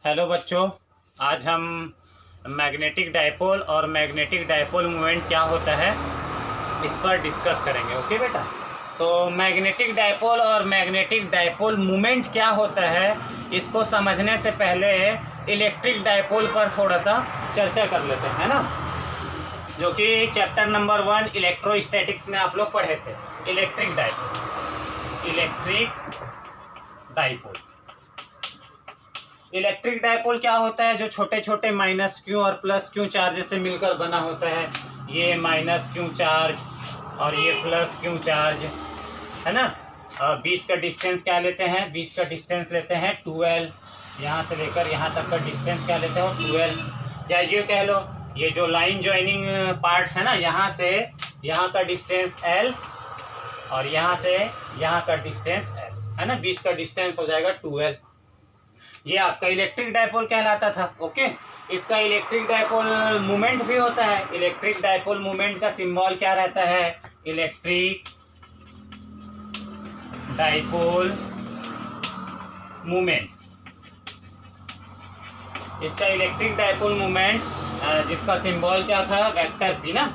Hello बच्चों, आज हम मैग्नेटिक डायपोल और मैग्नेटिक डायपोल मोमेंट क्या होता है इस पर डिस्कस करेंगे। ओके बेटा, तो मैग्नेटिक डायपोल और मैग्नेटिक डायपोल मोमेंट क्या होता है इसको समझने से पहले इलेक्ट्रिक डायपोल पर थोड़ा सा चर्चा कर लेते हैं, है ना, जो कि चैप्टर नंबर 1 इलेक्ट्रोस्टैटिक्स में आप लोग पढ़े थे। इलेक्ट्रिक डायपोल क्या होता है? जो छोटे छोटे माइनस क्यू और प्लस क्यू चार्ज से मिलकर बना होता है। ये माइनस क्यू चार्ज और ये प्लस क्यू चार्ज, है ना। बीच का डिस्टेंस क्या लेते हैं? बीच का डिस्टेंस लेते हैं 12। यहाँ से लेकर यहाँ तक का डिस्टेंस क्या लेते हो? 12। या ये कह लो, ये जो लाइन ज्वाइनिंग पार्ट है ना, यहाँ से यहाँ का डिस्टेंस L और यहाँ से यहाँ का डिस्टेंस L, है ना। बीच का डिस्टेंस हो जाएगा 12। ये आपका इलेक्ट्रिक डायपोल कहलाता था। ओके, इसका इलेक्ट्रिक डायपोल मोमेंट भी होता है। इलेक्ट्रिक डायपोल मोमेंट का सिंबल क्या रहता है? Electric dipole moment. इसका इलेक्ट्रिक डायपोल मोमेंट जिसका सिंबल क्या था? वेक्टर पी ना।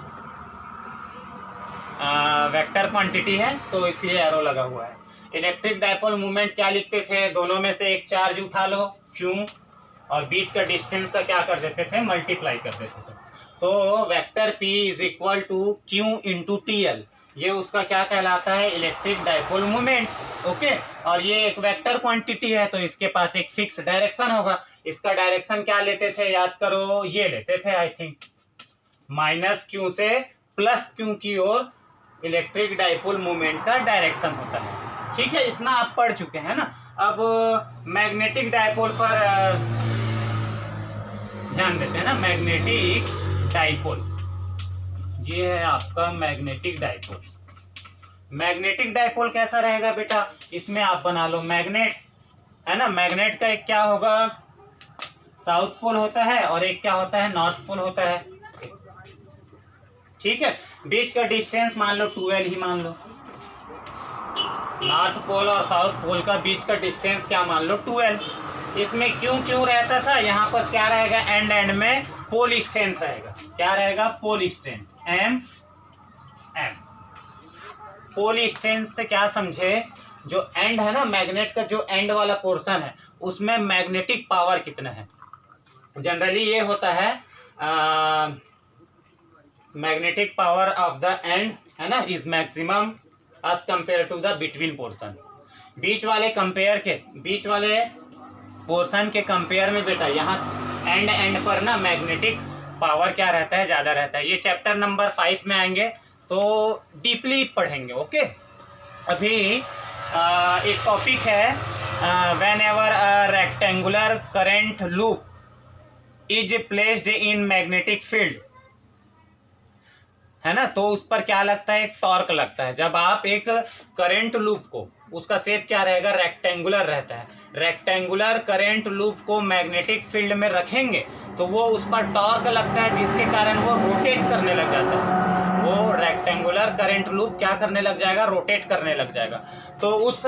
वेक्टर क्वांटिटी है तो इसलिए एरो लगा हुआ है। इलेक्ट्रिक डायपोल मूवमेंट क्या लिखते थे? दोनों में से एक चार्ज उठा लो Q और बीच का डिस्टेंस का क्या कर देते थे? मल्टीप्लाई कर देते थे। तो vector P is equal to Q into TL। ये उसका क्या कहलाता है? Electric dipole movement. ओके, और ये एक वेक्टर क्वांटिटी है तो इसके पास एक फिक्स डायरेक्शन होगा। इसका डायरेक्शन क्या लेते थे? याद करो, ये लेते थे आई थिंक, माइनस Q से प्लस Q की ओर इलेक्ट्रिक डायपोल मूवमेंट का डायरेक्शन होता है। ठीक है, इतना आप पढ़ चुके हैं ना। अब मैग्नेटिक डायपोल पर ध्यान देते हैं ना। मैग्नेटिक डायपोल, ये है आपका मैग्नेटिक डायपोल। मैग्नेटिक डायपोल कैसा रहेगा बेटा? इसमें आप बना लो मैग्नेट, है ना। मैग्नेट का एक क्या होगा? साउथ पोल होता है और एक क्या होता है? नॉर्थ पोल होता है। ठीक है, बीच का डिस्टेंस मान लो 12 ही मान लो। नॉर्थ पोल और साउथ पोल का बीच का डिस्टेंस क्या मान लो? 12। इसमें क्यों रहता था? यहाँ पर क्या रहेगा? एंड में पोल स्ट्रेंथ रहेगा। क्या रहेगा? Pole strength M। Pole strength से क्या समझे? जो एंड है ना, मैग्नेट का जो एंड वाला पोर्शन है उसमें मैग्नेटिक पावर कितना है? जनरली ये होता है magnetic power of the end, है ना, is maximum as compare to the between portion. बीच वाले पोर्शन के कंपेयर में बेटा यहाँ एंड पर ना मैग्नेटिक पावर क्या रहता है? ज़्यादा रहता है। ये चैप्टर नंबर 5 में आएंगे तो डीपली पढ़ेंगे। ओके, अभी एक टॉपिक है when ever a rectangular current loop is placed in magnetic field, है ना, तो उस पर क्या लगता है? एक टॉर्क लगता है। जब आप एक करंट लूप को, उसका शेप क्या रहेगा? रेक्टेंगुलर रहता है। रेक्टेंगुलर करंट लूप को मैग्नेटिक फील्ड में रखेंगे तो वो उस पर टॉर्क लगता है, जिसके कारण वो रोटेट करने लग जाता है। वो रेक्टेंगुलर करंट लूप क्या करने लग जाएगा? रोटेट करने लग जाएगा। तो उस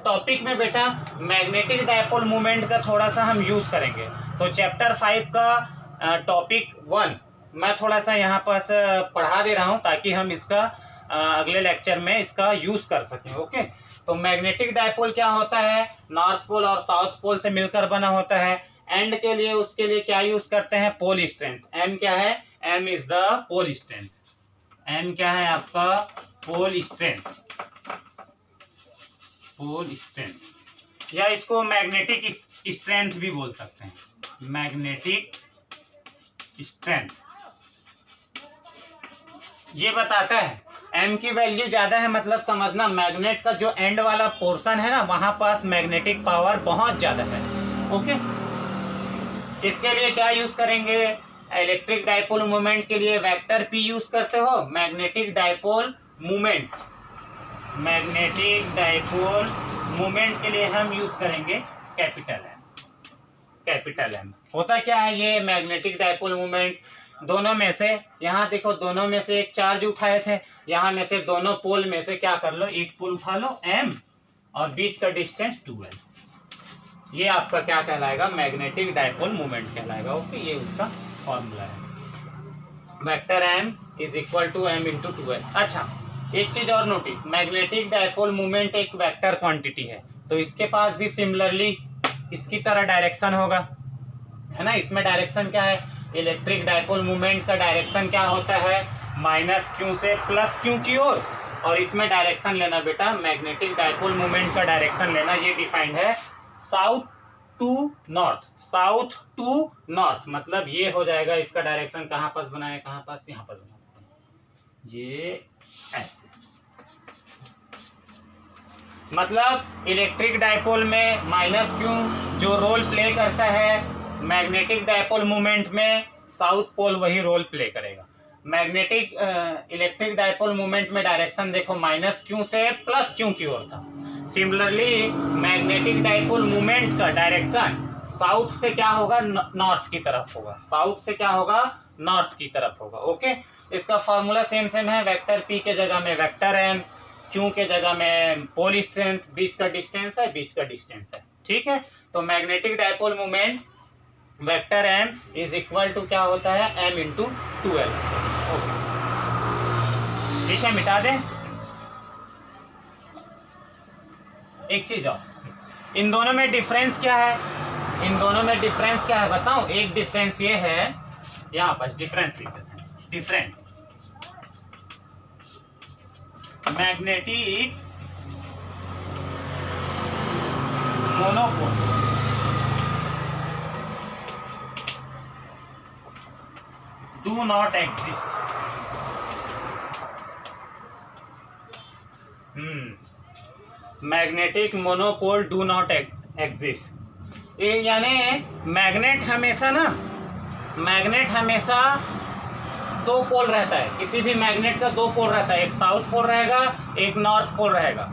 टॉपिक में बेटा मैग्नेटिक डायपोल मूवमेंट का थोड़ा सा हम यूज करेंगे। तो चैप्टर 5 का टॉपिक 1 मैं थोड़ा सा यहाँ पास पढ़ा दे रहा हूँ ताकि हम इसका अगले लेक्चर में इसका यूज कर सकें। ओके, तो मैग्नेटिक डायपोल क्या होता है? नॉर्थ पोल और साउथ पोल से मिलकर बना होता है। एंड के लिए उसके लिए क्या यूज करते हैं? पोल स्ट्रेंथ। M क्या है? M is the pole strength. M क्या है आपका? Pole strength. पोल स्ट्रेंथ, या इसको मैग्नेटिक स्ट्रेंथ भी बोल सकते हैं। मैग्नेटिक स्ट्रेंथ ये बताता है M की वैल्यू ज्यादा है, मतलब समझना मैग्नेट का जो एंड वाला पोर्शन है ना, वहां पास मैग्नेटिक पावर बहुत ज्यादा है। ओके, इसके लिए क्या यूज करेंगे? इलेक्ट्रिक डायपोल मूवमेंट के लिए वेक्टर P यूज करते हो। मैग्नेटिक डायपोल मूवमेंट के लिए हम यूज करेंगे कैपिटल M। होता क्या है ये मैग्नेटिक डायपोल मूवमेंट? दोनों में से, यहाँ देखो, दोनों में से एक चार्ज उठाए थे। यहाँ में से दोनों पोल में से क्या कर लो? एक पोल उठा लो M और बीच का डिस्टेंस 12। ये आपका क्या कहलाएगा, मैग्नेटिक डायपोल मोमेंट कहलाएगा। ओके, ये उसका फॉर्मूला है। Vector m is equal to m into 2l। अच्छा, एक चीज और नोटिस, मैग्नेटिक डायपोल मोमेंट एक वेक्टर क्वांटिटी है, तो इसके पास भी सिमिलरली इसकी तरह डायरेक्शन होगा, है ना। इसमें डायरेक्शन क्या है, इलेक्ट्रिक डायपोल मोमेंट का डायरेक्शन क्या होता है, -q से +q की ओर। और इसमें डायरेक्शन लेना बेटा, मैग्नेटिक डायपोल मोमेंट का डायरेक्शन लेना, ये डिफाइंड है south to north. South to north मतलब ये हो जाएगा, इसका डायरेक्शन कहाँ पास बनाए, कहाँ पास, यहाँ पास बनाते हैं, ये ऐसे। मतलब इलेक्ट्रिक डायपोल में -q जो रोल प्ले करता है, मैग्नेटिक डायपोल मोमेंट में साउथ पोल वही रोल प्ले करेगा। मैग्नेटिक इलेक्ट्रिक डायपोल मोमेंट में डायरेक्शन देखो -q से +q की ओर था। सिमिलरली मैग्नेटिक डायपोल मोमेंट का डायरेक्शन साउथ से क्या होगा, नॉर्थ की तरफ होगा। साउथ से क्या होगा, नॉर्थ की तरफ होगा। ओके, इसका फॉर्मूला सेम है, वेक्टर p के जगह में वेक्टर m, q के जगह में पोल स्ट्रेंथ, बीच का डिस्टेंस है, ठीक है। तो magnetic dipole moment vector m is equal to क्या होता है, m इंटू 2l। ठीक है, मिटा दें। एक चीज और, इन दोनों में डिफरेंस क्या है, बताओ। एक डिफरेंस ये है, यहाँ पर डिफरेंस लिख देते हैं। Difference magnetic monopole do not exist. Magnetic monopole do not exist, यानी मैग्नेट हमेशा दो पोल रहता है। किसी भी मैग्नेट का दो पोल रहता है, एक साउथ पोल रहेगा, एक नॉर्थ पोल रहेगा।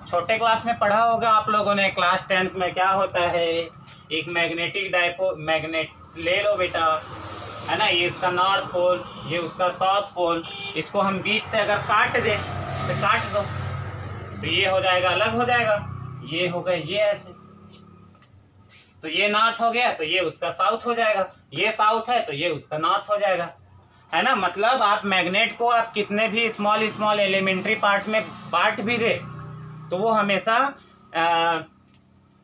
छोटे क्लास में पढ़ा होगा आप लोगों ने, क्लास 10th में क्या होता है, एक मैग्नेटिक डायपोल, मैग्नेट ले लो बेटा, है ना, ये इसका नॉर्थ पोल, ये उसका साउथ पोल। इसको हम बीच से अगर काट दें, इसे काट दो तो ये हो जाएगा, अलग हो जाएगा, ये हो गए ये ऐसे, तो ये नॉर्थ हो गया, तो ये उसका साउथ हो जाएगा। ये साउथ है तो ये उसका नॉर्थ हो जाएगा, है ना। मतलब आप मैग्नेट को आप कितने भी स्मॉल एलिमेंट्री पार्ट में बांट भी दे, तो वो हमेशा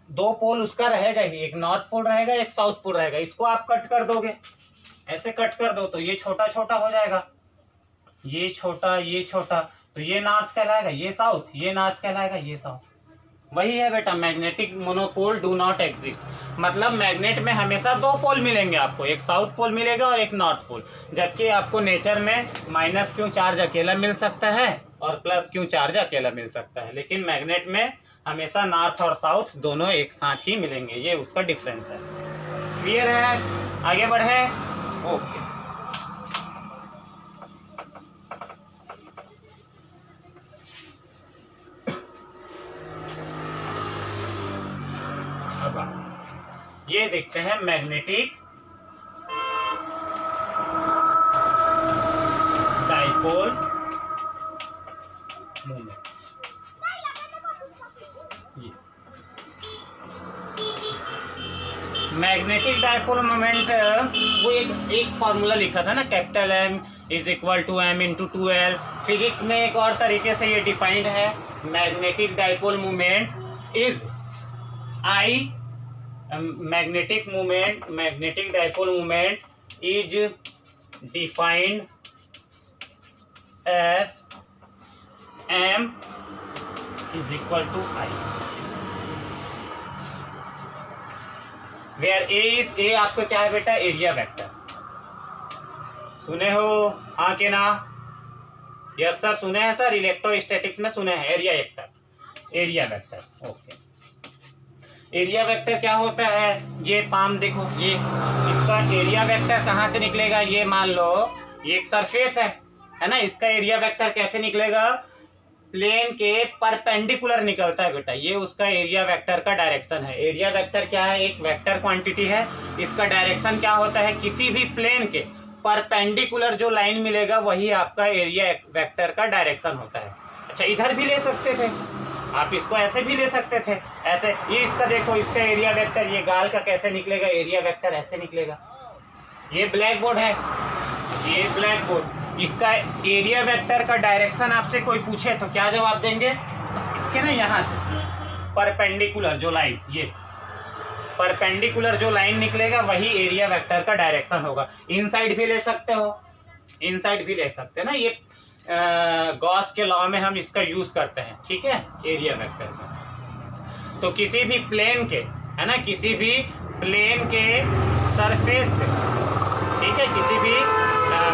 दो पोल उसका रहेगा ही, एक नॉर्थ पोल रहेगा, एक साउथ पोल रहेगा। इसको आप कट कर दोगे, ऐसे कट कर दो, तो ये छोटा छोटा हो जाएगा, ये छोटा, तो ये नॉर्थ कहलाएगा, ये साउथ, ये नॉर्थ कहलाएगा, ये साउथ। वही है बेटा, magnetic monopole do not exist. मतलब मैग्नेट में हमेशा दो पोल मिलेंगे आपको, एक साउथ पोल मिलेगा और एक नॉर्थ पोल। जबकि आपको नेचर में -q चार्ज अकेला मिल सकता है और +q चार्ज अकेला मिल सकता है, लेकिन मैग्नेट में हमेशा नॉर्थ और साउथ दोनों एक साथ ही मिलेंगे। ये उसका डिफरेंस है। क्लियर है? आगे बढ़े। ओके, ये देखते हैं magnetic dipole moment. Magnetic dipole moment वो एक फॉर्मूला लिखा था ना, capital M is equal to m into 2l। Physics में एक और तरीके से ये डिफाइंड है, magnetic dipole moment is magnetic dipole moment is defined as m is equal to I, where a आपका क्या है बेटा, एरिया वेक्टर। सुने हो हाँ के ना? यस सर, सुने हैं सर, इलेक्ट्रोस्टैटिक्स में सुने हैं, area vector. Okay, area vector क्या होता है, ये पाम देखो, ये इसका एरिया वेक्टर कहाँ से निकलेगा, ये मान लो ये एक सरफेस है ना, इसका एरिया वेक्टर कैसे निकलेगा, प्लेन के परपेंडिकुलर निकलता है बेटा। ये उसका एरिया वेक्टर का डायरेक्शन है। एरिया वेक्टर क्या है, एक वेक्टर क्वांटिटी है, इसका डायरेक्शन क्या होता है, किसी भी प्लेन के परपेंडिकुलर जो लाइन मिलेगा वही आपका एरिया वेक्टर का डायरेक्शन होता है। अच्छा, इधर भी ले सकते थे, आप इसको ऐसे भी ले सकते थे, ऐसे। ये इसका देखो, इसका एरिया वेक्टर, ये गाल का कैसे निकलेगा, एरिया वेक्टर ऐसे निकलेगा। ये ब्लैक बोर्ड है, ये ब्लैक बोर्ड, इसका एरिया वेक्टर का डायरेक्शन आपसे कोई पूछे तो क्या जवाब देंगे? इसके ना यहाँ से परपेंडिकुलर जो लाइन, ये परपेंडिकुलर जो लाइन निकलेगा वही एरिया वेक्टर का डायरेक्शन होगा। इनसाइड भी ले सकते हो, इनसाइड भी ले सकते हैं ना, ये गॉस के लॉ में हम इसका यूज करते हैं, ठीक है, एरिया वेक्टर का। तो किसी भी प्लेन के, है ना, किसी भी प्लेन के सरफेस से, ठीक है, किसी भी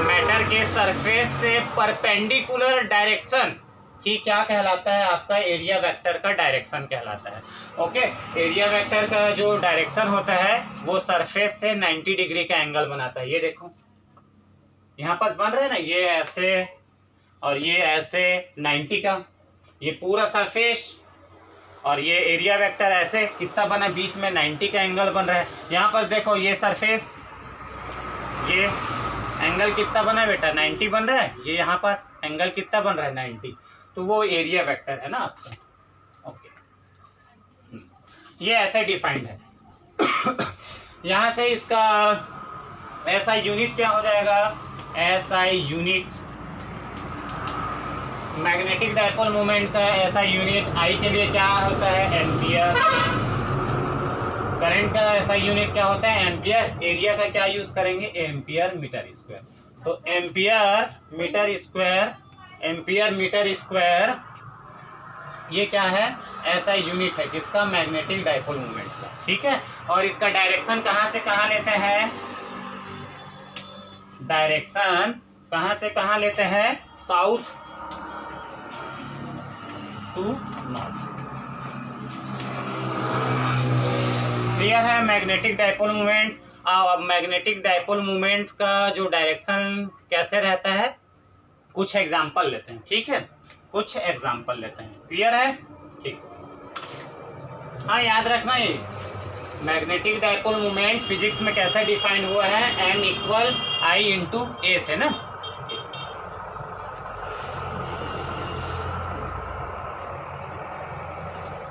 मैटर के सरफेस से परपेंडिकुलर डायरेक्शन ही क्या कहलाता है? आपका एरिया वेक्टर का डायरेक्शन कहलाता है। ओके, एरिया वेक्टर का जो डायरेक्शन होता है वो सरफेस से 90 डिग्री का एंगल बनाता है। ये देखो यहाँ पास बन रहा है ना, ये ऐसे और ये ऐसे 90 का, ये पूरा सरफेस, और ये एरिया वेक्टर ऐसे कितना बना, बीच में 90 का एंगल बन रहा है। यहाँ पास देखो ये सरफेस, ये एंगल कितना बना बेटा, 90 बन रहा है। ये यहाँ पास एंगल कितना बन रहा है, 90। तो वो एरिया वेक्टर है ना आपका। ओके, ये ऐसे डिफाइंड है। यहाँ से इसका एसआई यूनिट क्या हो जाएगा? SI unit, magnetic dipole moment का एसआई यूनिट आई के लिए क्या होता है? एम्पियर। करंट का एसआई यूनिट क्या होता है? एम्पियर। एरिया का क्या यूज करेंगे? Ampere metre square. तो ampere metre square, ampere metre square ये क्या है? एसआई यूनिट है किसका? मैग्नेटिक डायपोल मोमेंट का, ठीक है। और इसका डायरेक्शन कहाँ से कहाँ लेते हैं? डायरेक्शन कहाँ से कहाँ लेते हैं? South to north. क्लियर है? Magnetic dipole moment. अब मैग्नेटिक डायपोल मोमेंट का जो डायरेक्शन कैसे रहता है, कुछ एग्जांपल लेते हैं, ठीक है, कुछ एग्जांपल लेते हैं। क्लियर है? ठीक। हाँ, याद रखना ये मैग्नेटिक डायपोल मोमेंट फिजिक्स में कैसे डिफाइन हुआ है? M equal I into A से ना।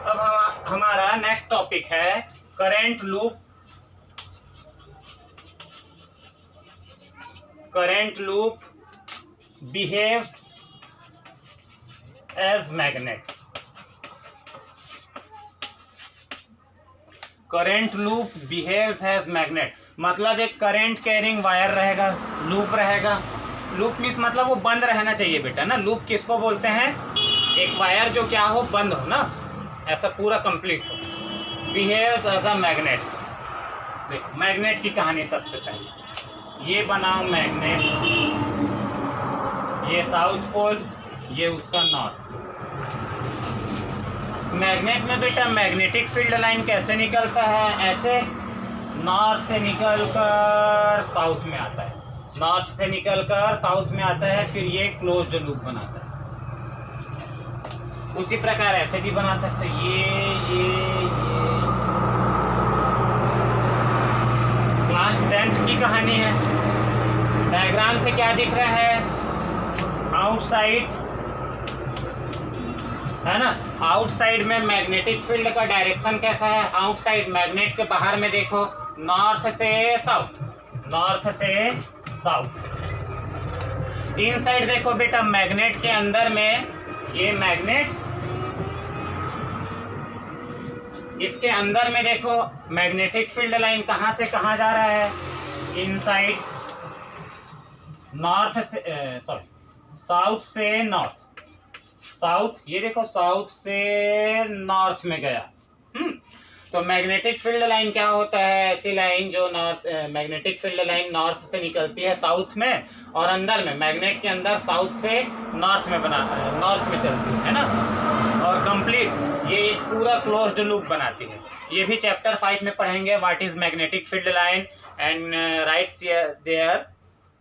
अब हमारा नेक्स्ट टॉपिक है current loop. Current loop behaves as magnet. Current loop behaves as magnet मतलब एक करंट कैरिंग वायर रहेगा, लूप रहेगा। लूप मीन्स मतलब वो बंद रहना चाहिए बेटा ना। लूप किसको बोलते हैं? एक वायर जो क्या हो, बंद हो ना, ऐसा पूरा कंप्लीट हो। Behaves as a magnet. देखो मैग्नेट की कहानी सबसे पहले, ये बनाओ मैग्नेट, ये साउथ पोल, ये उसका नॉर्थ। मैग्नेट में बेटा मैग्नेटिक फील्ड लाइन कैसे निकलता है? ऐसे नॉर्थ से निकलकर साउथ में आता है, नॉर्थ से निकलकर साउथ में आता है, फिर ये क्लोज्ड लूप बनाता है। उसी प्रकार ऐसे भी बना सकते हैं, ये क्लास 10th की कहानी है। डायग्राम से क्या दिख रहा है? आउटसाइड, है ना, आउटसाइड में मैग्नेटिक फील्ड का डायरेक्शन कैसा है? आउटसाइड मैग्नेट के बाहर में देखो, नॉर्थ से साउथ, नॉर्थ से साउथ। इनसाइड देखो बेटा, मैग्नेट के अंदर में, ये मैग्नेट, इसके अंदर में देखो मैग्नेटिक फील्ड लाइन कहां से कहां जा रहा है? इनसाइड, नॉर्थ से साउथ से नॉर्थ, साउथ, ये देखो साउथ से नॉर्थ में गया। तो मैग्नेटिक फील्ड लाइन क्या होता है? ऐसी लाइन जो north, magnetic field line north से निकलती है साउथ में, और अंदर में मैग्नेट के अंदर साउथ से नॉर्थ में नॉर्थ में चलती है ना, और कंप्लीट ये पूरा क्लोज्ड लूप बनाती है। ये भी चैप्टर 5 में पढ़ेंगे, what is magnetic field line and rights their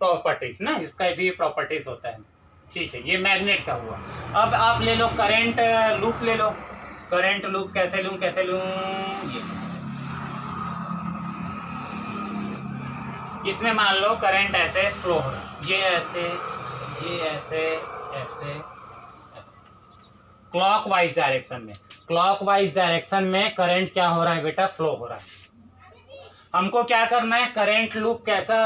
properties ना, इसका भी प्रॉपर्टीज होता है, ठीक है। ये मैग्नेट का हुआ। अब आप ले लो करंट लूप, ले लो करंट लूप। कैसे लूं? ये इसमें मान लो करंट ऐसे फ्लो हो रहा है, ये ऐसे, ये ऐसे, ऐसे, ऐसे, क्लॉकवाइज डायरेक्शन में, क्लॉकवाइज डायरेक्शन में करंट क्या हो रहा है बेटा, फ्लो हो रहा है। हमको क्या करना है, करंट लूप कैसा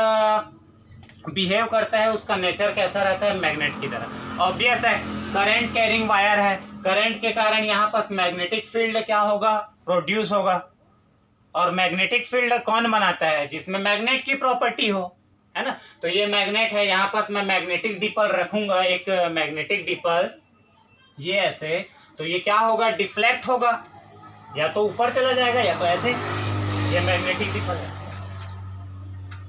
बिहेव करता है, उसका नेचर कैसा रहता है, मैग्नेट की तरह। ऑब्वियस है, करंट कैरिंग वायर है, करंट के कारण यहाँ पर मैग्नेटिक फील्ड क्या होगा, प्रोड्यूस होगा। और मैग्नेटिक फील्ड कौन बनाता है, जिसमें मैग्नेट की प्रॉपर्टी हो, है ना। तो ये मैग्नेट है, यहाँ पर मैं मैग्नेटिक डिपल रखूंगा, एक मैग्नेटिक डिपल ये ऐसे, तो ये क्या होगा, डिफ्लेक्ट होगा, या तो ऊपर चला जाएगा या तो ऐसे, ये मैग्नेटिक डिपल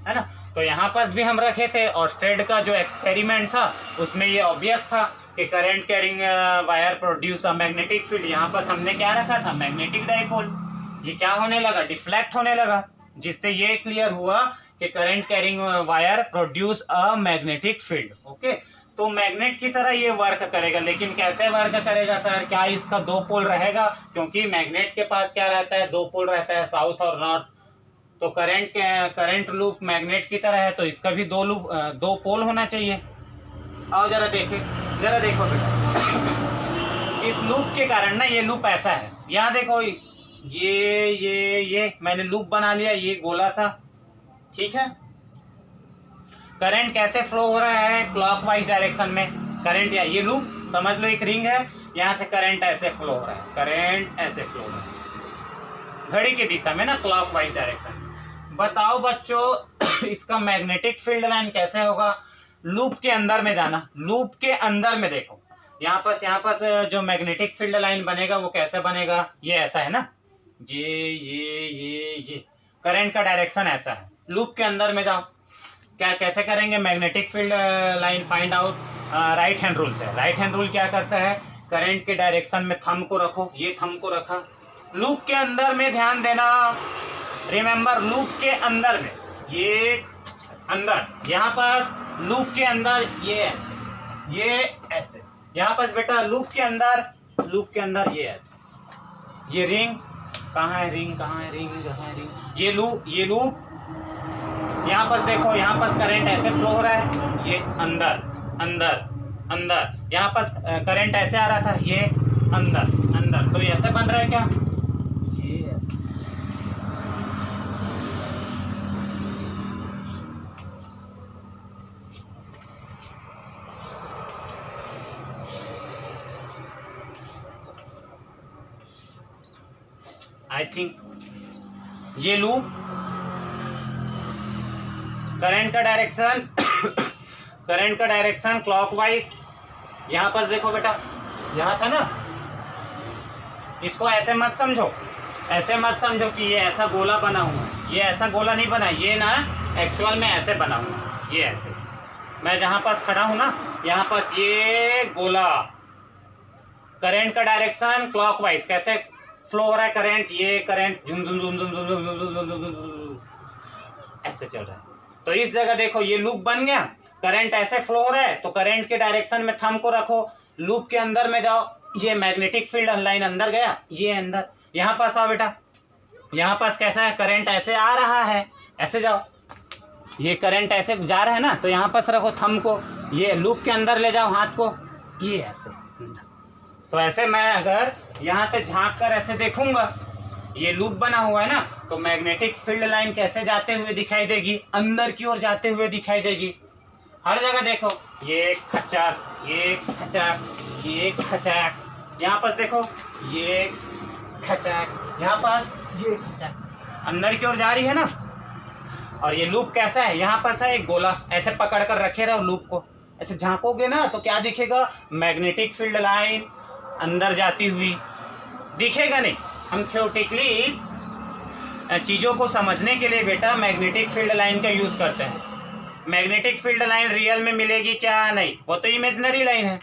है ना। तो यहाँ पर भी हम रखे थे, और स्ट्रेड का जो एक्सपेरिमेंट था उसमें ये ऑब्वियस था कि current carrying wire produce a magnetic field. यहाँ पर हमने क्या रखा था, मैग्नेटिक डाइपोल। ये क्या होने लगा, डिफ्लेक्ट होने लगा, जिससे ये क्लियर हुआ कि current carrying wire produce a magnetic field. Okay, तो मैग्नेट की तरह ये वर्क करेगा, लेकिन कैसे वर्क करेगा सर, क्या इसका दो पोल रहेगा, क्योंकि मैग्नेट के पास क्या रहता है, दो पोल रहता है, साउथ और नॉर्थ। तो करंट लूप मैग्नेट की तरह है, तो इसका भी दो पोल होना चाहिए। आओ जरा देखो बेटा, इस लूप के कारण ना, ये लूप ऐसा है, यहाँ देखो, ये मैंने लूप बना लिया, ये गोला सा, ठीक है। करंट कैसे फ्लो हो रहा है, क्लॉकवाइज डायरेक्शन में करंट, या ये लूप समझ लो एक रिंग है, यहाँ से करंट ऐसे फ्लो हो रहा है, करंट ऐसे फ्लो हो रहा है घड़ी की दिशा में ना, क्लॉकवाइज डायरेक्शन। बताओ बच्चों, इसका मैग्नेटिक फील्ड लाइन कैसे होगा, लूप के अंदर में जाना, लूप के अंदर में देखो, यहाँ पर जो मैग्नेटिक फील्ड लाइन बनेगा वो कैसे बनेगा, ये ऐसा है ना, ये करंट का डायरेक्शन ऐसा है। लूप के अंदर में जाओ, क्या कैसे करेंगे, magnetic field line find out right hand rule से। राइट हैंड रूल क्या करता है, करंट के डायरेक्शन में थंब को रखो, ये थंब को रखा, लूप के अंदर में ध्यान देना, रिमेंबर लूप के अंदर में, ये अंदर, यहाँ पर लूप के अंदर ये ऐसे, यहाँ पर बेटा लूप के अंदर ये ऐसे, ये रिंग कहाँ है, रिंग, ये लूप यहाँ पर देखो, यहाँ पर करंट ऐसे फ्लो हो रहा है, ये अंदर, यहाँ पर करंट ऐसे आ रहा था, ये अंदर, तो ये ऐसे बन रहा है क्या, ये ऐसे। आई थिंक ये लूप करंट का डायरेक्शन क्लॉकवाइज, यहाँ पर देखो बेटा, यहाँ था ना, इसको ऐसे मत समझो कि ये ऐसा गोला बना हुआ है, ये ऐसा गोला नहीं बना, ये ना एक्चुअल में ऐसे बना हुआ है, ये ऐसे, मैं जहाँ पास खड़ा हूँ ना, यहाँ पास ये गोला, करंट का डायरेक्शन क्लॉकवाइज, कैसे फ्लो हो रहा है करंट, ये करंट झुम ऐसे चल रहा है। तो इस जगह देखो, ये लूप बन गया, करंट ऐसे फ्लो हो रहा है, तो करंट के डायरेक्शन में थंब को रखो, लूप के अंदर में जाओ, ये मैग्नेटिक फील्ड लाइन अंदर गया, ये अंदर, यहाँ पास आओ बेटा, यहाँ पास कैसा है, करंट ऐसे आ रहा है, ऐसे जाओ, ये करंट ऐसे जा रहा है ना, तो यहाँ पास रखो थंब को, ये लूप के अंदर ले जाओ हाथ को, ये ऐसे। तो ऐसे मैं अगर यहाँ से झांक कर ऐसे देखूंगा, ये लूप बना हुआ है ना, तो मैग्नेटिक फील्ड लाइन कैसे जाते हुए दिखाई देगी, अंदर की ओर जाते हुए दिखाई देगी। हर जगह देखो, ये खचाक, यहाँ पर देखो, ये खचाक, यहाँ पर ये खचाक, अंदर की ओर जा रही है ना। और ये लूप कैसा है, यहाँ पर है एक गोला, ऐसे पकड़ कर रखे रहो लूप को, ऐसे झांकोगे ना तो क्या दिखेगा, मैग्नेटिक फील्ड लाइन अंदर जाती हुई दिखेगा नहीं। हम थ्योरेटिकली चीज़ों को समझने के लिए बेटा मैग्नेटिक फील्ड लाइन का यूज़ करते हैं। मैग्नेटिक फील्ड लाइन रियल में मिलेगी क्या, नहीं, वो तो इमेजिनरी लाइन है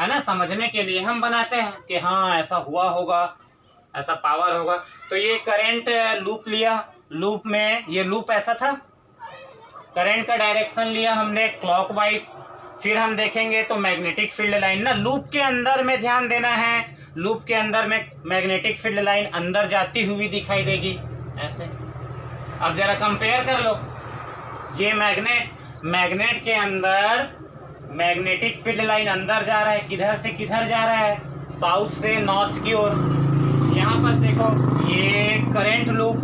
ना। समझने के लिए हम बनाते हैं कि हाँ ऐसा हुआ होगा, ऐसा पावर होगा। तो ये करंट लूप लिया, लूप में ये लूप ऐसा था, करंट का डायरेक्शन लिया हमने क्लॉकवाइज। फिर हम देखेंगे तो मैग्नेटिक फील्ड लाइन ना लूप के अंदर में ध्यान देना है, लूप के अंदर में मैग्नेटिक फील्ड लाइन अंदर जाती हुई दिखाई देगी ऐसे। अब जरा कंपेयर कर लो, ये मैग्नेट के अंदर मैग्नेटिक फील्ड लाइन अंदर जा रहा है, किधर से किधर जा रहा है, साउथ से नॉर्थ की ओर। यहाँ पर देखो ये current loop,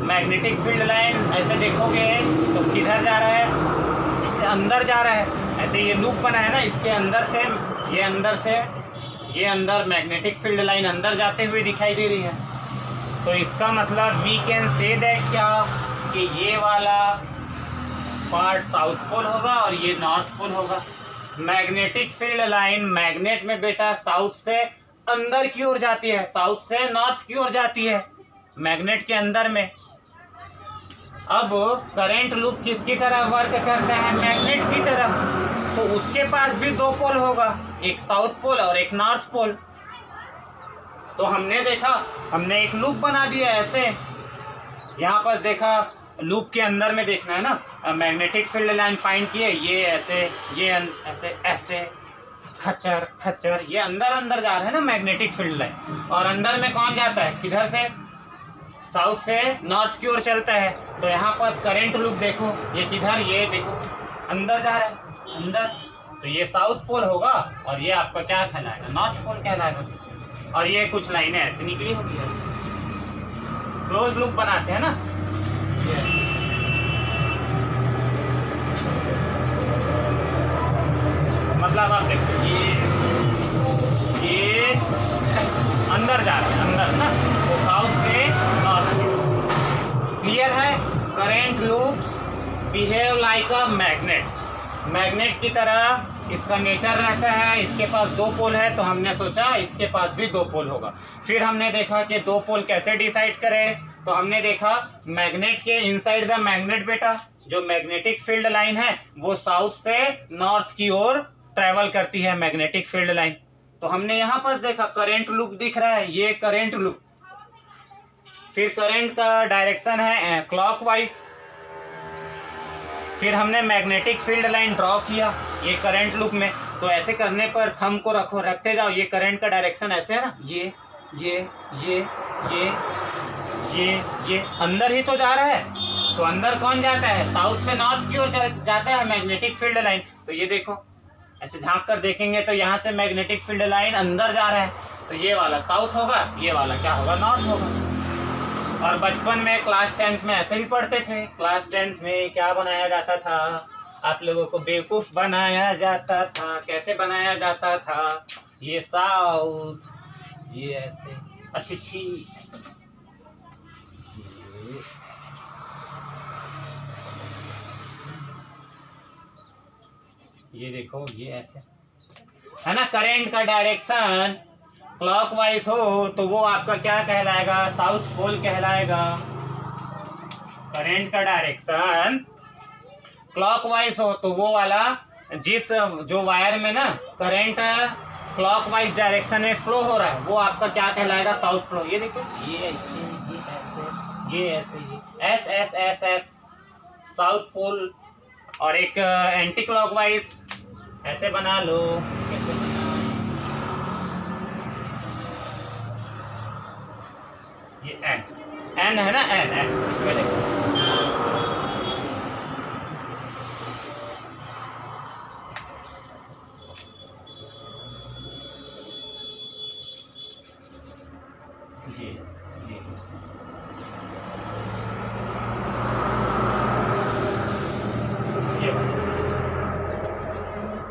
magnetic field line ऐसे देखोगे तो किधर जा रहा है, इससे अंदर जा रहा है। ऐसे ये लूप बना है ना, इसके अंदर से ये अंदर मैग्नेटिक फील्ड लाइन अंदर जाते हुए दिखाई दे रही है। तो इसका मतलब वी कैन से दैट क्या, कि ये वाला पार्ट साउथ पोल होगा और ये नॉर्थ पोल होगा। मैग्नेटिक फील्ड लाइन मैग्नेट में बेटा साउथ से अंदर की ओर जाती है, साउथ से नॉर्थ की ओर जाती है मैग्नेट के अंदर में। अब करंट लूप किसकी तरह वर्क करता है, मैग्नेट की तरह। तो उसके पास भी दो पोल होगा, एक साउथ पोल और एक नॉर्थ पोल। तो हमने देखा, हमने एक लूप बना दिया ऐसे। यहाँ पर देखा लूप के अंदर में देखना है ना, मैग्नेटिक फील्ड लाइन फाइंड किए, ये ऐसे, ये ऐसे ऐसे खच्चर खच्चर, ये अंदर अंदर जा रहा है ना मैग्नेटिक फील्ड लाइन। और अंदर में कौन जाता है, किधर से, साउथ से नॉर्थ की ओर चलता है। तो यहाँ पर करंट लूप देखो, ये किधर, ये देखो अंदर जा रहा है, अंदर। तो ये साउथ पोल होगा और ये आपका क्या कहलाएगा, नॉर्थ पोल कहलाएगा। और ये कुछ लाइनें ऐसे निकली होगी, ऐसे क्लोज लूप बनाते हैं ना। मतलब आप देखो ये अंदर जा रहा है, अंदर ना, तो साउथ से नॉर्थ। क्लियर है। Current loops behave like a magnet, magnet की तरह इसका नेचर रहता है। इसके पास दो पोल है, तो हमने सोचा इसके पास भी दो पोल होगा। फिर हमने देखा कि दो पोल कैसे डिसाइड करें, तो हमने देखा मैग्नेट के इनसाइड द मैग्नेट बेटा, जो मैग्नेटिक फील्ड लाइन है वो साउथ से नॉर्थ की ओर ट्रेवल करती है मैग्नेटिक फील्ड लाइन। तो हमने यहाँ पर देखा करंट लूप दिख रहा है, ये करंट लूप। फिर करंट का डायरेक्शन है क्लॉकवाइज। फिर हमने मैग्नेटिक फील्ड लाइन ड्रॉ किया ये करंट लूप में। तो ऐसे करने पर थंब को रखते जाओ, ये करंट का डायरेक्शन ऐसे है ना, ये अंदर ही तो जा रहा है। तो अंदर कौन जाता है, साउथ से नॉर्थ की ओर जाता है मैग्नेटिक फील्ड लाइन। तो ये देखो ऐसे झांक कर देखेंगे तो यहाँ से मैग्नेटिक फील्ड लाइन अंदर जा रहा है, तो ये वाला साउथ होगा, ये वाला क्या होगा, नॉर्थ होगा। और बचपन में क्लास 10th में ऐसे भी पढ़ते थे। क्लास 10th में क्या बनाया जाता था, आप लोगों को बेवकूफ बनाया जाता था। कैसे बनाया जाता था, ये साउथ, ये ऐसे अच्छी ये देखो, ये ऐसे है ना। करंट का डायरेक्शन क्लॉकवाइज हो तो वो आपका क्या कहलाएगा, साउथ पोल कहलाएगा। करंट का डायरेक्शन क्लॉकवाइज हो तो वो वाला, जिस जो वायर में ना करंट क्लॉकवाइज डायरेक्शन में फ्लो हो रहा है, वो आपका क्या कहलाएगा, साउथ फ्लो। ये देखो, ये ऐसे, ये ऐसे, ये S S S S south pole. और एक एंटी क्लॉकवाइज ऐसे बना लो, कैसे बना, ये एन है ना, एन इसमें देखो, जी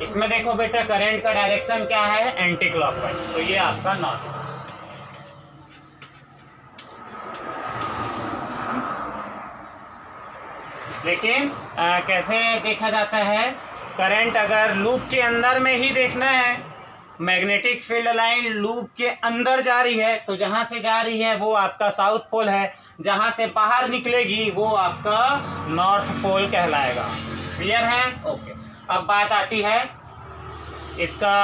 इसमें देखो बेटा करंट का डायरेक्शन क्या है, एंटी क्लॉकवाइज। तो ये आपका नॉर्थ। लेकिन कैसे देखा जाता है, करंट अगर लूप के अंदर में ही देखना है, मैग्नेटिक फील्ड लाइन लूप के अंदर जा रही है, तो जहां से जा रही है वो आपका साउथ पोल है, जहां से बाहर निकलेगी वो आपका नॉर्थ पोल कहलाएगा। क्लियर है, ओके। अब बात आती है इसका,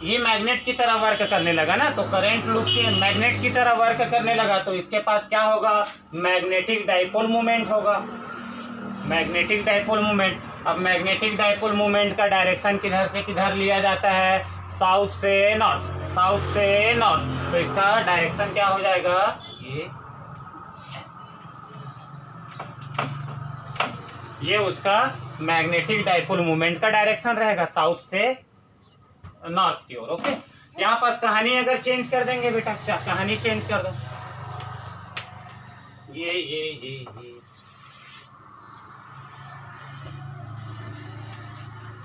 ये मैग्नेट की तरह वर्क करने लगा ना, तो करंट लूप के मैग्नेट की तरह वर्क करने लगा, तो इसके पास क्या होगा, मैग्नेटिक डाइपोल मोमेंट होगा, मैग्नेटिक डाइपोल मोमेंट। अब मैग्नेटिक डाइपोल मोमेंट का डायरेक्शन किधर से किधर लिया जाता है, साउथ से नॉर्थ, साउथ से नॉर्थ। तो इसका डायरेक्शन क्या हो जाएगा, ये उसका मैग्नेटिक डाइपोल मोमेंट का डायरेक्शन रहेगा, साउथ से नॉर्थ की ओर। ओके। यहाँ पास कहानी अगर चेंज कर देंगे बेटा, अच्छा कहानी चेंज कर दो, ये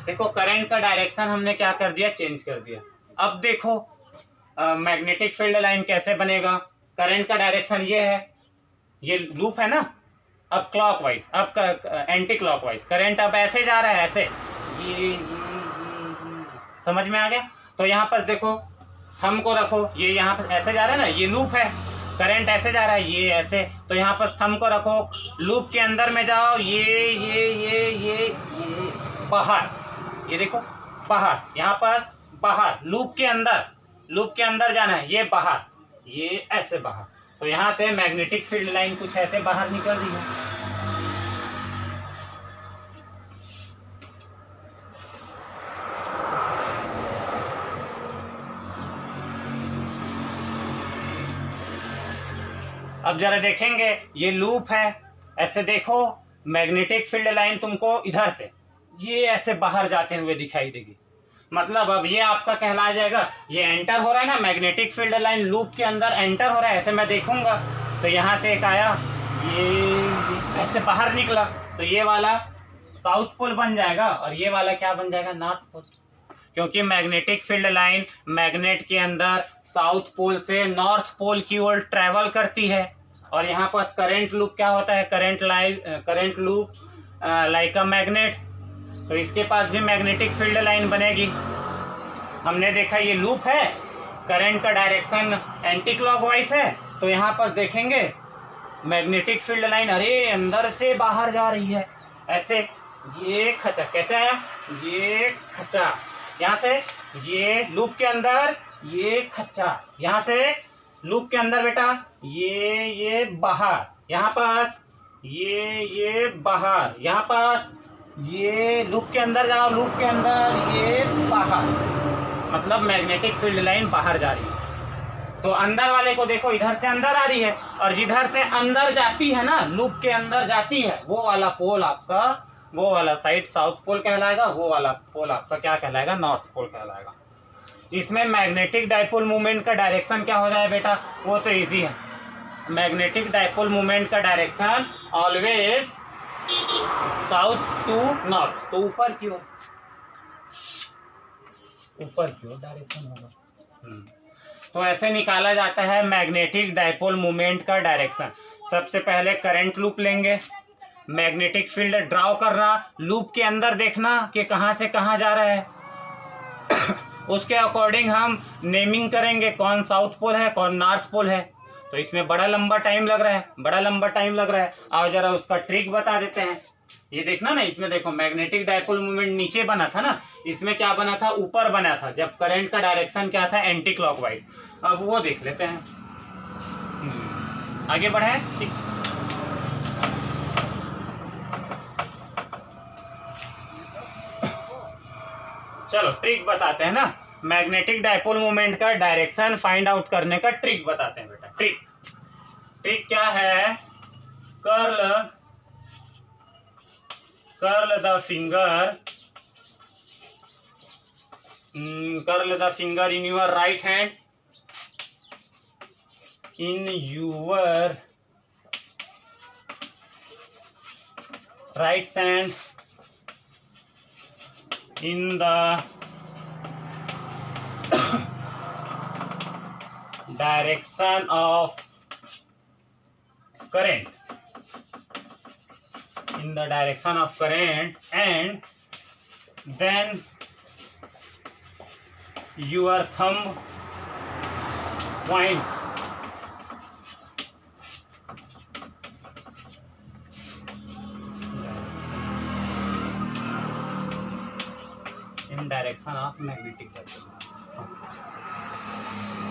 देखो करंट का डायरेक्शन हमने क्या कर दिया, चेंज कर दिया। अब देखो मैग्नेटिक फील्ड लाइन कैसे बनेगा। करंट का डायरेक्शन ये है, ये लूप है ना, अब क्लॉकवाइज, अब एंटी क्लॉकवाइज करंट अब ऐसे जा रहा है, ऐसे ये समझ में आ गया। तो यहाँ पर देखो थंब को रखो, ये यहाँ पर ऐसे जा रहा है ना, ये लूप है, करंट ऐसे जा रहा है, ये ऐसे, तो यहाँ पर थंब को रखो, लूप के अंदर में जाओ, ये बाहर, ये देखो बाहर, यहाँ पर बाहर, लूप के अंदर जाना है, ये बाहर, ये ऐसे बाहर। तो यहाँ से मैग्नेटिक फील्ड लाइन कुछ ऐसे बाहर निकल रही है। अब जरा देखेंगे, ये लूप है, ऐसे देखो मैग्नेटिक फील्ड लाइन तुमको इधर से ये ऐसे बाहर जाते हुए दिखाई देगी। मतलब अब ये आपका कहला जाएगा, ये एंटर हो रहा है ना, मैग्नेटिक फील्ड लाइन लूप के अंदर एंटर हो रहा है, ऐसे मैं देखूंगा तो यहाँ से एक आया, ये ऐसे बाहर निकला, तो ये वाला साउथ पोल बन जाएगा और ये वाला क्या बन जाएगा, नॉर्थ पोल। क्योंकि मैग्नेटिक फील्ड लाइन मैग्नेट के अंदर साउथ पोल से नॉर्थ पोल की ओर ट्रेवल करती है। और यहाँ पर करंट लूप क्या होता है, current loop like a magnet, तो इसके पास भी मैग्नेटिक फील्ड लाइन बनेगी। हमने देखा ये लूप है, करंट का डायरेक्शन एंटी क्लॉकवाइज है, तो यहाँ पर देखेंगे मैग्नेटिक फील्ड लाइन अरे अंदर से बाहर जा रही है, ऐसे ये खचा, कैसे आया, ये खचा, यहाँ से ये लूप के अंदर, ये खचा, यहाँ से लूप के अंदर बेटा, ये बाहर, यहाँ पास ये बाहर, यहाँ पास ये लूप के अंदर जाओ, लूप के अंदर ये बाहर, मतलब मैग्नेटिक फील्ड लाइन बाहर जा रही है। तो अंदर वाले को देखो, इधर से अंदर आ रही है, और जिधर से अंदर जाती है ना, लूप के अंदर जाती है, वो वाला पोल आपका, वो वाला साइड साउथ पोल कहलाएगा, वो वाला पोल आपका क्या कहलाएगा, नॉर्थ पोल कहलाएगा। इसमें मैग्नेटिक डाइपोल मूवमेंट का डायरेक्शन क्या हो जाए बेटा, वो तो इजी है। मैग्नेटिक डाइपोल मूवमेंट का direction always south to north, तो ऊपर की ओर, डायरेक्शन होगा। तो ऐसे निकाला जाता है मैग्नेटिक डाइपोल मूवमेंट का डायरेक्शन। सबसे पहले करंट लूप लेंगे, मैग्नेटिक फील्ड ड्रॉ करना, लूप के अंदर देखना कि कहाँ से कहाँ जा रहा है उसके अकॉर्डिंग हम नेमिंग करेंगे, कौन साउथ पोल है, कौन नॉर्थ पोल है। तो इसमें बड़ा लंबा टाइम लग रहा है, आओ जरा उसका ट्रिक बता देते हैं। ये देखना ना, इसमें देखो मैग्नेटिक डाइपोल मूवमेंट नीचे बना था ना, इसमें क्या बना था, ऊपर बना था, जब करंट का डायरेक्शन क्या था, एंटी क्लॉकवाइज। अब वो देख लेते हैं, आगे बढ़े। चलो ट्रिक बताते हैं ना, मैग्नेटिक डाइपोल मूवमेंट का डायरेक्शन फाइंड आउट करने का ट्रिक बताते हैं बेटा। ट्रिक क्या है, curl the finger in your right hand, in the direction of current, and then your thumb points in direction of magnetic circle।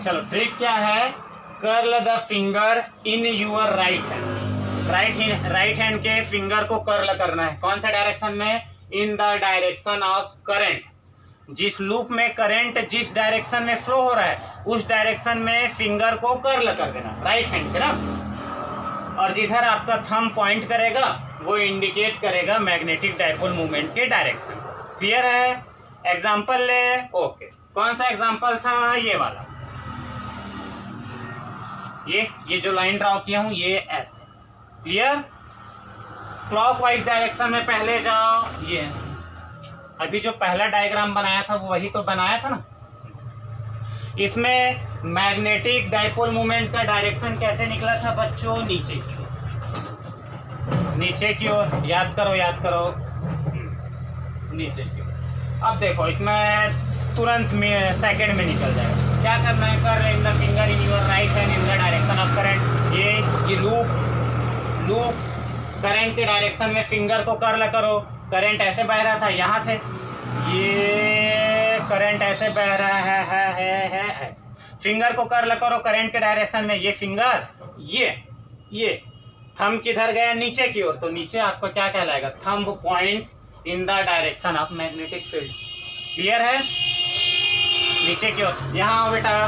चलो ट्रिक क्या है, curl the finger in your right hand, right hand के finger को curl करना है, कौन सा direction में, in the direction of current. जिस लूप में करंट जिस डायरेक्शन में फ्लो हो रहा है उस डायरेक्शन में फिंगर को कर्ल कर देना, राइट हैंड के ना, और जिधर आपका थंब पॉइंट करेगा वो इंडिकेट करेगा मैग्नेटिक डाइपोल मूवमेंट के डायरेक्शन। क्लियर है, एग्जाम्पल ले, ओके, कौन सा एग्जाम्पल था? ये वाला, ये जो लाइन ड्रॉ किया हूं ये ऐसे, क्लियर? क्लॉकवाइज डायरेक्शन में पहले जाओ, ये ऐसे। अभी जो पहला डायग्राम बनाया था वो वही तो बनाया था ना। इसमें मैग्नेटिक डाइपोल मोमेंट का डायरेक्शन कैसे निकला था बच्चों? नीचे की ओर, नीचे की ओर, याद करो याद करो, नीचे की ओर। अब देखो इसमें तुरंत में सेकंड में निकल जाएगा। क्या करना है? कर in the finger in your right hand in the direction of current. ये लूप करंट के डायरेक्शन में फिंगर को कर्ल करो। करंट ऐसे बह रहा था यहाँ से, ये करंट ऐसे बह रहा है ऐसे। फिंगर को कर्ल करो करंट के डायरेक्शन में। ये फिंगर, ये थंब किधर गया? नीचे की ओर। तो नीचे आपका क्या कहलाएगा? Thumb points in the direction of magnetic field. Clear है? नीचे की ओर। यहाँ आओ बेटा,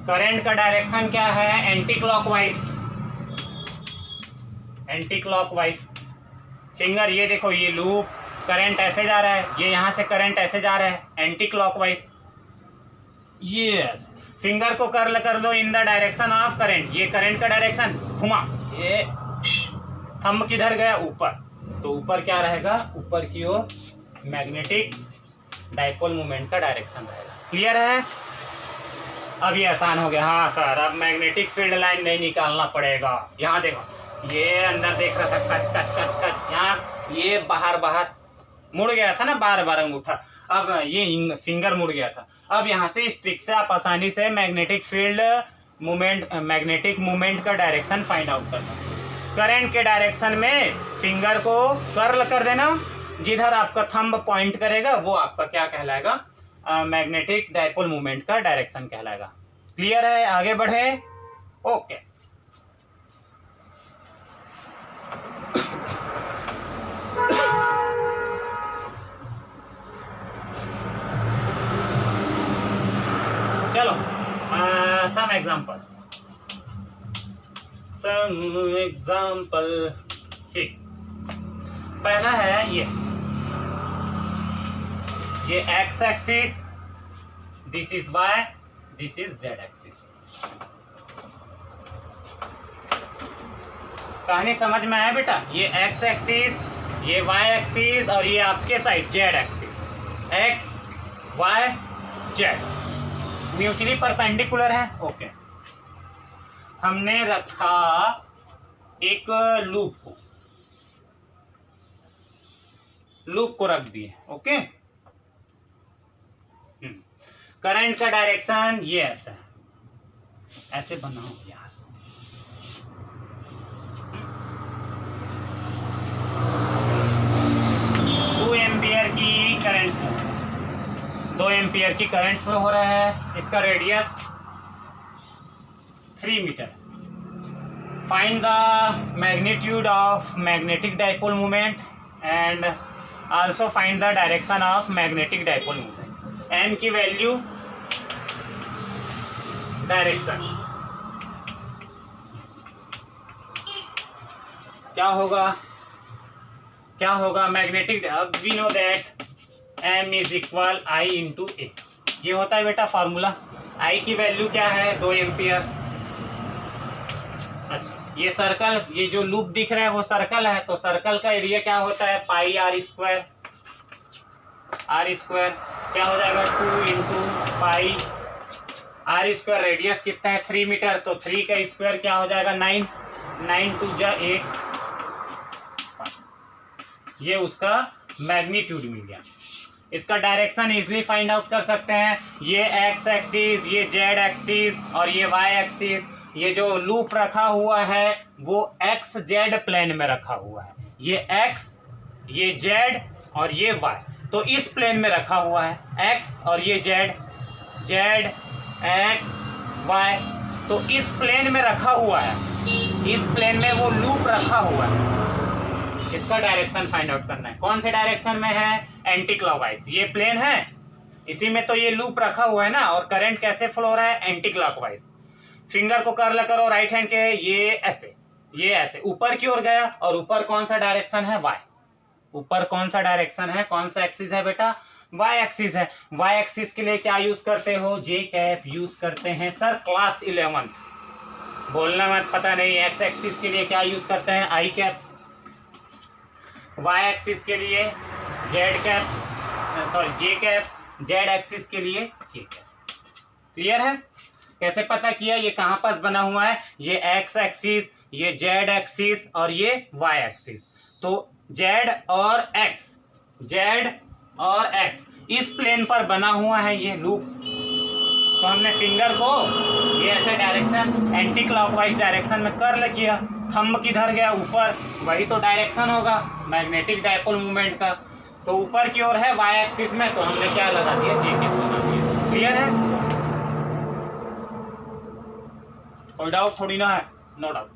करंट का डायरेक्शन क्या है? Anti clockwise. Anti clockwise finger, ये देखो, ये लूप करंट ऐसे जा रहा है, ये यहाँ से करंट ऐसे जा रहा है, एंटी क्लॉकवाइज। यस, फिंगर को कर्ल कर दो इन द डायरेक्शन ऑफ करंट। ये करंट का डायरेक्शन घुमा, ये थंब किधर गया? ऊपर। तो ऊपर क्या रहेगा? ऊपर की ओर मैग्नेटिक डाइपोल मोमेंट का डायरेक्शन रहेगा। क्लियर है? अब ये आसान हो गया। हाँ सर, अब मैग्नेटिक फील्ड लाइन नहीं निकालना पड़ेगा। यहाँ देखो, ये अंदर देख रहा था, कच कच कच कच, यहाँ ये बाहर मुड़ गया था ना, बार बार अंगूठा, अब ये फिंगर मुड़ गया था। अब यहाँ से इस ट्रिक से आप आसानी से magnetic field moment, magnetic moment का डायरेक्शन फाइंड आउट कर सकते हैं। करंट के डायरेक्शन में फिंगर को कर्ल कर देना, जिधर आपका थंब पॉइंट करेगा वो आपका क्या कहलाएगा? मैग्नेटिक डाइपोल मोमेंट का डायरेक्शन कहलाएगा। क्लियर है? आगे बढ़े। ओके, चलो सम एग्जाम्पल। ठीक, पहला है ये X axis, this is Y, this is Z axis. कहानी समझ में आया बेटा? ये एक्स एक्सिस, ये वाई एक्सिस, और ये आपके side Z axis. X Y Z mutually perpendicular है। ओके, हमने रखा एक लूप को रख दिए। ओके, करंट का डायरेक्शन ये ऐसा है, ऐसे बनाओ यार। 2 एम्पियर की करंट फ्लो, 2 एम्पियर की करंट फ्लो हो रहा है। इसका radius 3 metre. Find the magnitude of magnetic dipole moment and also find the direction of magnetic dipole moment. M की वैल्यू, डायरेक्शन क्या होगा? Magnetic, we know that m is equal I into A. ये होता है बेटा formula. आई की value क्या है? 2 एम्पियर। अच्छा, ये सर्कल, ये जो लूप दिख रहा है वो सर्कल है, तो सर्कल का एरिया क्या होता है? Pi R square. R square क्या हो जाएगा? 2 into pi R square. Radius कितना है? 3 मीटर, तो 3 का स्क्वायर क्या हो जाएगा? 9। 9 टू जा 8। ये उसका मैग्नीट्यूड मिल गया। इसका डायरेक्शन इजीली फाइंड आउट कर सकते हैं। ये एक्स एक्सिस, ये जेड एक्सिस, और ये वाई एक्सिस। ये जो लूप रखा हुआ है वो एक्स जेड प्लेन में रखा हुआ है। ये एक्स, ये जेड और ये वाई, तो इस प्लेन में रखा हुआ है। एक्स और ये जेड, जेड एक्स वाई, तो इस प्लेन में रखा हुआ है। इस प्लेन में वो लूप रखा हुआ है। इसका डायरेक्शन फाइंड आउट करना है। कौन से डायरेक्शन में है? Anti clockwise. ये प्लेन है, इसी में तो ये लूप रखा हुआ है ना, और करंट कैसे फ्लो हो रहा है? Anti clockwise. फिंगर को कर्ल करो राइट हैंड के, ये ऐसे ऊपर की ओर गया, और ऊपर कौन सा डायरेक्शन है? वाई। ऊपर कौन सा डायरेक्शन है, कौन सा एक्सिस है बेटा, वाई एक्सिस है। वाई एक्सिस के लिए क्या यूज करते हो, जे कैप यूज करते हैं सर क्लास 11th, बोलना मत पता नहीं। एक्स एक्सिस के लिए क्या यूज करते हैं, आई कैप। वाई एक्सिस के लिए जेड कैप, सॉरी जे कैप। जेड एक्सिस के लिए के कैप। क्लियर है? कैसे पता किया, ये कहाँ पास बना हुआ है, ये एक्स एक्सिस, ये जेड एक्सिस और ये वाई एक्सिस। तो जेड और एक्स, जेड और एक्स इस प्लेन पर बना हुआ है ये लूप। तो हमने फिंगर को ये ऐसे डायरेक्शन एंटी क्लॉकवाइज डायरेक्शन में कर्ल किया, थंब किधर गया, ऊपर, वही तो डायरेक्शन होगा मैग्नेटिक डायपोल मूवमेंट का। तो ऊपर की ओर है वाई एक्सिस में, तो हमने क्या लगा दिया, जे कैप लगा दिया। क्लियर है? कोई डाउट थोड़ी ना है, नो डाउट।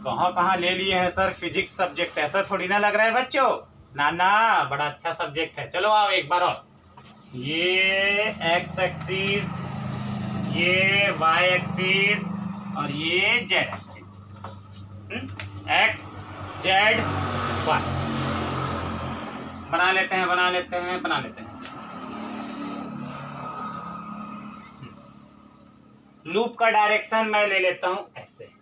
कहाँ कहाँ ले लिए हैं सर फिजिक्स सब्जेक्ट, ऐसा थोड़ी ना लग रहा है बच्चों। ना ना, बड़ा अच्छा सब्जेक्ट है। चलो आओ एक बार और, ये एक्स एक्सिस, ये वाई एक्सिस और ये Z axis, X Z Y बना लेते हैं, बना लेते हैं, बना लेते हैं। लूप का डायरेक्शन मैं ले लेता हूं ऐसे।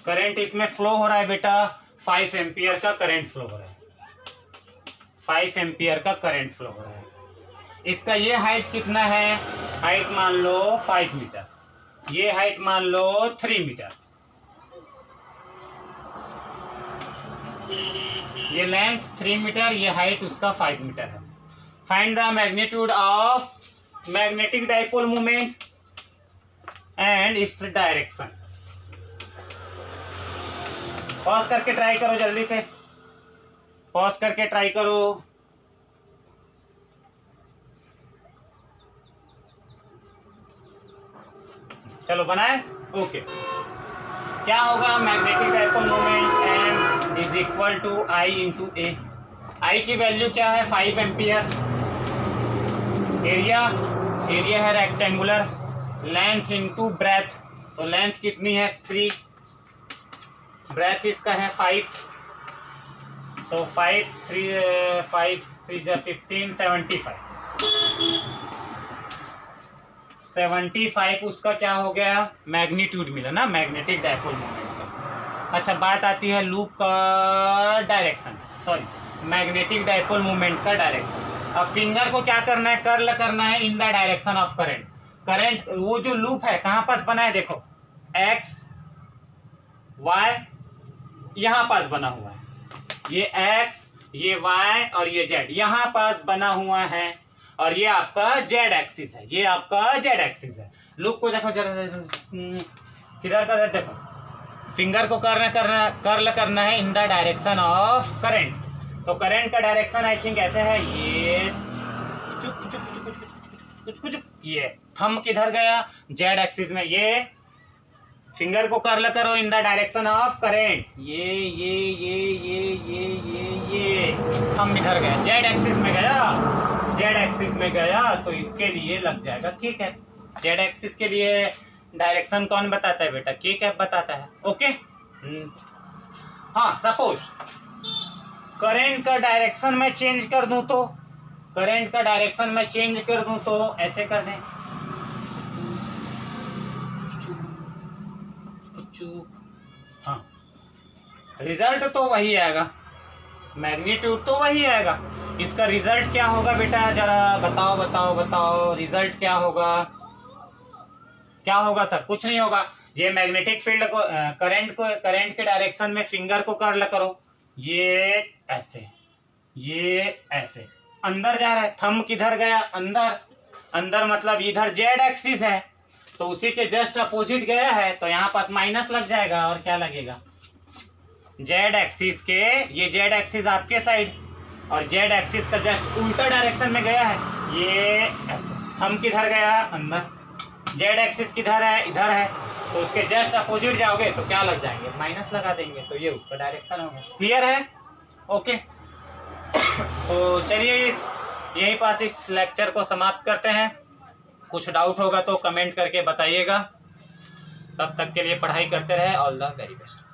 करंट इसमें फ्लो हो रहा है बेटा, 5 एम्पियर का करंट फ्लो हो रहा है, 5 एम्पियर का करंट फ्लो हो रहा है। इसका ये हाइट कितना है, हाइट मान लो 5 मीटर, ये हाइट मान लो 3 मीटर, ये लेंथ 3 मीटर, ये हाइट उसका 5 मीटर है। Find the magnitude of magnetic dipole movement and its direction. Pause करके ट्राई करो, जल्दी से पॉज करके ट्राई करो। चलो बनाए, ओके। क्या होगा, magnetic dipole moment M is equal to I into A. I की वैल्यू क्या है, 5 एम्पियर। एरिया, एरिया है रेक्टेंगुलर, लेंथ इंटू ब्रेथ, तो लेंथ कितनी है 3, ब्रेथ इसका है 5, तो 5 3 15 75 उसका क्या हो गया, मैग्नीट्यूड मिला ना, मैग्नेटिक डाइपोल मोमेंट का। अच्छा, बात आती है लूप का direction, sorry magnetic dipole moment का डायरेक्शन। अब फिंगर को क्या करना है, कर्ल करना है इन the direction of current. Current वो जो लूप है कहाँ पास बना है, देखो एक्स वाई यहाँ पास बना हुआ है, ये एक्स, ये वाई और ये जेड यहाँ पास बना हुआ है, और ये आपका जेड एक्सिस है, ये आपका जेड एक्सिस है। लूप को देखो जरा, किधर कर, देखो फिंगर को कर्ल करना है इन द डायरेक्शन ऑफ करंट। तो करंट का डायरेक्शन आई थिंक ऐसे है, ये ये थंब किधर गया, जेड एक्सिस में। ये फिंगर को कर्ल करो इन द डायरेक्शन ऑफ करंट, ये थंब इधर गया, जेड एक्सिस में गया, जेड एक्सिस में गया, तो इसके लिए लग जाएगा के कैप। जेड एक्सिस के लिए डायरेक्शन कौन बताता है बेटा, के कैप बताता है। ओके, हाँ सपोज करंट का डायरेक्शन मैं चेंज कर दूं तो, करंट का डायरेक्शन मैं चेंज कर दूं तो ऐसे कर दें, हाँ रिजल्ट तो वही आएगा, मैग्नीट्यूड तो वही आएगा। इसका रिजल्ट क्या होगा बेटा, जरा बताओ बताओ बताओ, रिजल्ट क्या होगा, क्या होगा सर, कुछ नहीं होगा। ये मैग्नेटिक फील्ड को करंट के डायरेक्शन में फिंगर को कर्ल करो, ये ऐसे, ये ऐसे अंदर जा रहा है, थंब किधर गया, अंदर, अंदर मतलब इधर जेड एक्सिस है, तो उसी के जस्ट अपोजिट गया है, तो यहाँ पास माइनस लग जाएगा, और क्या लगेगा, जेड एक्सिस के, ये जेड एक्सिस आपके साइड, और जेड एक्सिस का जस्ट उल्टा डायरेक्शन में गया है, ये ऐसे, हम किधर गया, अंदर, जेड एक्सिस किधर है, इधर है, तो उसके जस्ट अपोजिट जाओगे तो क्या लग जाएंगे, माइनस लगा देंगे, तो ये उसका डायरेक्शन होगा। क्लियर है? ओके, तो चलिए यहीं पास इस लेक्चर को समाप्त करते हैं। कुछ डाउट होगा तो कमेंट करके बताइएगा। तब तक के लिए पढ़ाई करते रहे। All the very best.